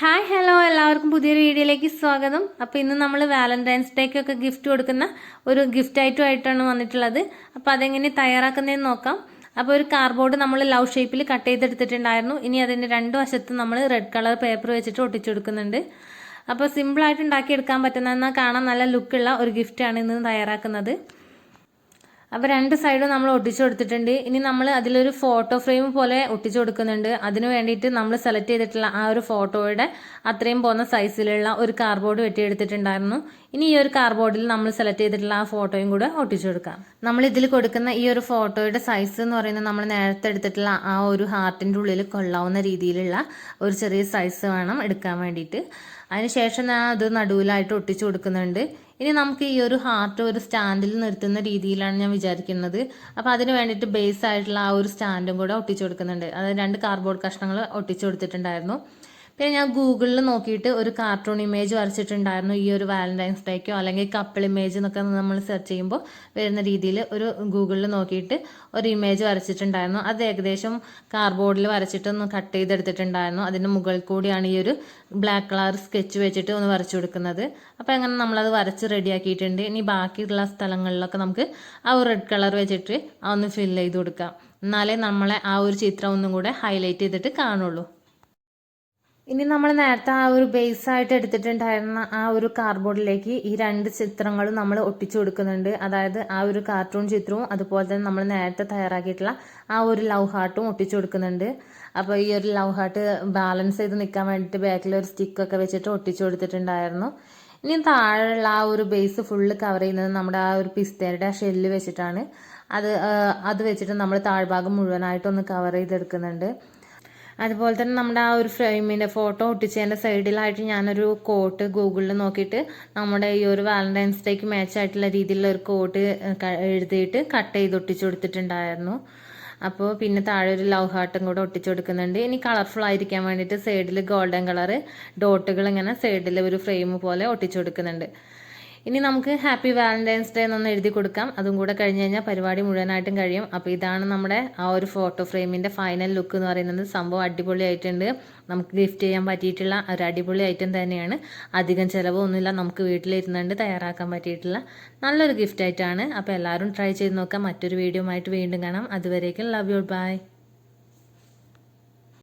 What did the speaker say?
Hi hello എല്ലാവർക്കും പുതിയൊരു വീഡിയോയിലേക്ക് സ്വാഗതം. അപ്പോൾ ഇന്ന് നമ്മൾ വാലന്റൈൻസ് ഡേക്കൊക്കെ ഗിഫ്റ്റ് കൊടുക്കുന്ന ഒരു ഗിഫ്റ്റ് ഐറ്റം ആയിട്ടാണ് വന്നിട്ടുള്ളത്. അപ്പോൾ അതെങ്ങനെ തയ്യാറാക്കുന്നതെന്ന് നോക്കാം. അപ്പോൾ ഒരു കാർഡ്ബോർഡ് നമ്മൾ ലവ് ഷേപ്പിൽ കട്ട് ചെയ്തെടുത്തിട്ടുണ്ടായിരുന്നു. ഇനി അതിൻ്റെ രണ്ട് വശത്തും നമ്മൾ റെഡ് കളർ പേപ്പർ വെച്ചിട്ട് ഒട്ടിച്ചു കൊടുക്കുന്നുണ്ട്. അപ്പോൾ സിമ്പിളായിട്ട് ഉണ്ടാക്കിയെടുക്കാൻ പറ്റുന്ന കാണാൻ നല്ല ലുക്കുള്ള ഒരു ഗിഫ്റ്റാണ് ഇന്ന് തയ്യാറാക്കുന്നത്. അപ്പോൾ രണ്ട് സൈഡും നമ്മൾ ഒട്ടിച്ചു കൊടുത്തിട്ടുണ്ട്. ഇനി നമ്മൾ അതിലൊരു ഫോട്ടോ ഫ്രെയിം പോലെ ഒട്ടിച്ചു കൊടുക്കുന്നുണ്ട്. അതിന് വേണ്ടിയിട്ട് നമ്മൾ സെലക്ട് ചെയ്തിട്ടുള്ള ആ ഒരു ഫോട്ടോയുടെ അത്രയും പോകുന്ന സൈസിലുള്ള ഒരു കാർഡ്ബോർഡ് വെട്ടിയെടുത്തിട്ടുണ്ടായിരുന്നു. ഇനി ഈ ഒരു കാർഡ്ബോർഡിൽ നമ്മൾ സെലക്ട് ചെയ്തിട്ടുള്ള ആ ഫോട്ടോയും കൂടെ ഒട്ടിച്ചു കൊടുക്കാം. നമ്മൾ ഇതിൽ കൊടുക്കുന്ന ഈ ഒരു ഫോട്ടോയുടെ സൈസ് എന്ന് പറയുന്നത് നമ്മൾ നേരത്തെ എടുത്തിട്ടുള്ള ആ ഒരു ഹാർട്ടിൻ്റെ ഉള്ളിൽ കൊള്ളാവുന്ന രീതിയിലുള്ള ഒരു ചെറിയ സൈസ് വേണം എടുക്കാൻ വേണ്ടിയിട്ട്. അതിനുശേഷം ഞാൻ അത് നടുവിലായിട്ട് ഒട്ടിച്ചു കൊടുക്കുന്നുണ്ട്. ഇനി നമുക്ക് ഈ ഒരു ഹാർട്ട് ഒരു സ്റ്റാൻഡിൽ നിർത്തുന്ന രീതിയിലാണ് ഞാൻ വിചാരിക്കുന്നത്. അപ്പോൾ അതിന് വേണ്ടിയിട്ട് ബേസ് ആയിട്ടുള്ള ആ ഒരു സ്റ്റാൻഡും കൂടെ ഒട്ടിച്ചു കൊടുക്കുന്നുണ്ട്. അതായത് രണ്ട് കാർഡ്ബോർഡ് കഷ്ണങ്ങൾ ഒട്ടിച്ചു കൊടുത്തിട്ടുണ്ടായിരുന്നു. പിന്നെ ഞാൻ ഗൂഗിളിൽ നോക്കിയിട്ട് ഒരു കാർട്ടൂൺ ഇമേജ് വരച്ചിട്ടുണ്ടായിരുന്നു. ഈ ഒരു വാലന്റൈൻസ് ഡേക്കോ അല്ലെങ്കിൽ കപ്പിൾ ഇമേജ് എന്നൊക്കെ നമ്മൾ സെർച്ച് ചെയ്യുമ്പോൾ വരുന്ന രീതിയിൽ ഒരു ഗൂഗിളിൽ നോക്കിയിട്ട് ഒരു ഇമേജ് വരച്ചിട്ടുണ്ടായിരുന്നു. അത് ഏകദേശം കാർഡ്ബോർഡിൽ വരച്ചിട്ടൊന്ന് കട്ട് ചെയ്തെടുത്തിട്ടുണ്ടായിരുന്നു. അതിൻ്റെ മുകളിൽ കൂടിയാണ് ഈ ഒരു ബ്ലാക്ക് കളർ സ്കെച്ച് വെച്ചിട്ട് ഒന്ന് വരച്ചു കൊടുക്കുന്നത്. അപ്പോൾ അങ്ങനെ നമ്മളത് വരച്ച് റെഡിയാക്കിയിട്ടുണ്ട്. ഇനി ബാക്കിയുള്ള സ്ഥലങ്ങളിലൊക്കെ നമുക്ക് ആ ഒരു റെഡ് കളർ വെച്ചിട്ട് ഒന്ന് ഫില്ല് ചെയ്ത് കൊടുക്കാം. എന്നാലേ നമ്മളെ ആ ഒരു ചിത്രം ഒന്നും കൂടെ ഹൈലൈറ്റ് ചെയ്തിട്ട് കാണുള്ളൂ. ഇനി നമ്മൾ നേരത്തെ ആ ഒരു ബേസ് ആയിട്ട് എടുത്തിട്ടുണ്ടായിരുന്ന ആ ഒരു കാർഡ്ബോർഡിലേക്ക് ഈ രണ്ട് ചിത്രങ്ങളും നമ്മൾ ഒട്ടിച്ചു കൊടുക്കുന്നുണ്ട്. അതായത് ആ ഒരു കാർട്ടൂൺ ചിത്രവും അതുപോലെ തന്നെ നമ്മൾ നേരത്തെ തയ്യാറാക്കിയിട്ടുള്ള ആ ഒരു ലവ് ഹാർട്ടും ഒട്ടിച്ചു കൊടുക്കുന്നുണ്ട്. അപ്പോൾ ഈ ഒരു ലവ് ഹാർട്ട് ബാലൻസ് ചെയ്ത് നിൽക്കാൻ വേണ്ടിയിട്ട് ബാക്കിൽ ഒരു സ്റ്റിക്കൊക്കെ വെച്ചിട്ട് ഒട്ടിച്ചു കൊടുത്തിട്ടുണ്ടായിരുന്നു. ഇനി താഴെയുള്ള ആ ഒരു ബേസ് ഫുള്ള് കവർ ചെയ്യുന്നത് നമ്മുടെ ആ ഒരു പിസ്തയുടെ ഷെല്ല് വെച്ചിട്ടാണ്. അത് വെച്ചിട്ട് നമ്മൾ താഴ്ഭാഗം മുഴുവനായിട്ടൊന്ന് കവർ ചെയ്തെടുക്കുന്നുണ്ട്. അതുപോലെ തന്നെ നമ്മുടെ ആ ഒരു ഫ്രെയിമിൻ്റെ ഫോട്ടോ ഒട്ടിച്ചതിൻ്റെ സൈഡിലായിട്ട് ഞാനൊരു കോട്ട് ഗൂഗിളിൽ നോക്കിയിട്ട് നമ്മുടെ ഈ ഒരു വാലന്റൈൻസ് ഡേക്ക് മാച്ച് ആയിട്ടുള്ള രീതിയിലുള്ള ഒരു കോട്ട് എഴുതിയിട്ട് കട്ട് ചെയ്ത് ഒട്ടിച്ചു കൊടുത്തിട്ടുണ്ടായിരുന്നു. അപ്പോൾ പിന്നെ താഴെ ഒരു ലവ് ഹാർട്ടും കൂടെ ഒട്ടിച്ചു കൊടുക്കുന്നുണ്ട്. ഇനി കളർഫുൾ ആയിരിക്കാൻ വേണ്ടിയിട്ട് സൈഡിൽ ഗോൾഡൻ കളർ ഡോട്ടുകൾ ഇങ്ങനെ സൈഡിൽ ഒരു ഫ്രെയിം പോലെ ഒട്ടിച്ചു കൊടുക്കുന്നുണ്ട്. ഇനി നമുക്ക് ഹാപ്പി വാലന്റൈൻസ് ഡേ എന്നൊന്ന് എഴുതി കൊടുക്കാം. അതും കൂടെ കഴിഞ്ഞ് കഴിഞ്ഞാൽ പരിപാടി മുഴുവനായിട്ടും കഴിയും. അപ്പോൾ ഇതാണ് നമ്മുടെ ആ ഒരു ഫോട്ടോ ഫ്രെയിമിൻ്റെ ഫൈനൽ ലുക്ക് എന്ന് പറയുന്നത്. സംഭവം അടിപൊളിയായിട്ടുണ്ട്. നമുക്ക് ഗിഫ്റ്റ് ചെയ്യാൻ പറ്റിയിട്ടുള്ള ഒരു അടിപൊളി ഐറ്റം തന്നെയാണ്. അധികം ചിലവൊന്നുമില്ല, നമുക്ക് വീട്ടിലിരുന്നുകൊണ്ട് തയ്യാറാക്കാൻ പറ്റിയിട്ടുള്ള നല്ലൊരു ഗിഫ്റ്റ് ആയിട്ടാണ്. അപ്പോൾ എല്ലാവരും ട്രൈ ചെയ്ത് നോക്കാം. മറ്റൊരു വീഡിയോ ആയിട്ട് വീണ്ടും കാണാം. അതുവരേക്കും ലവ് യു, ബൈ.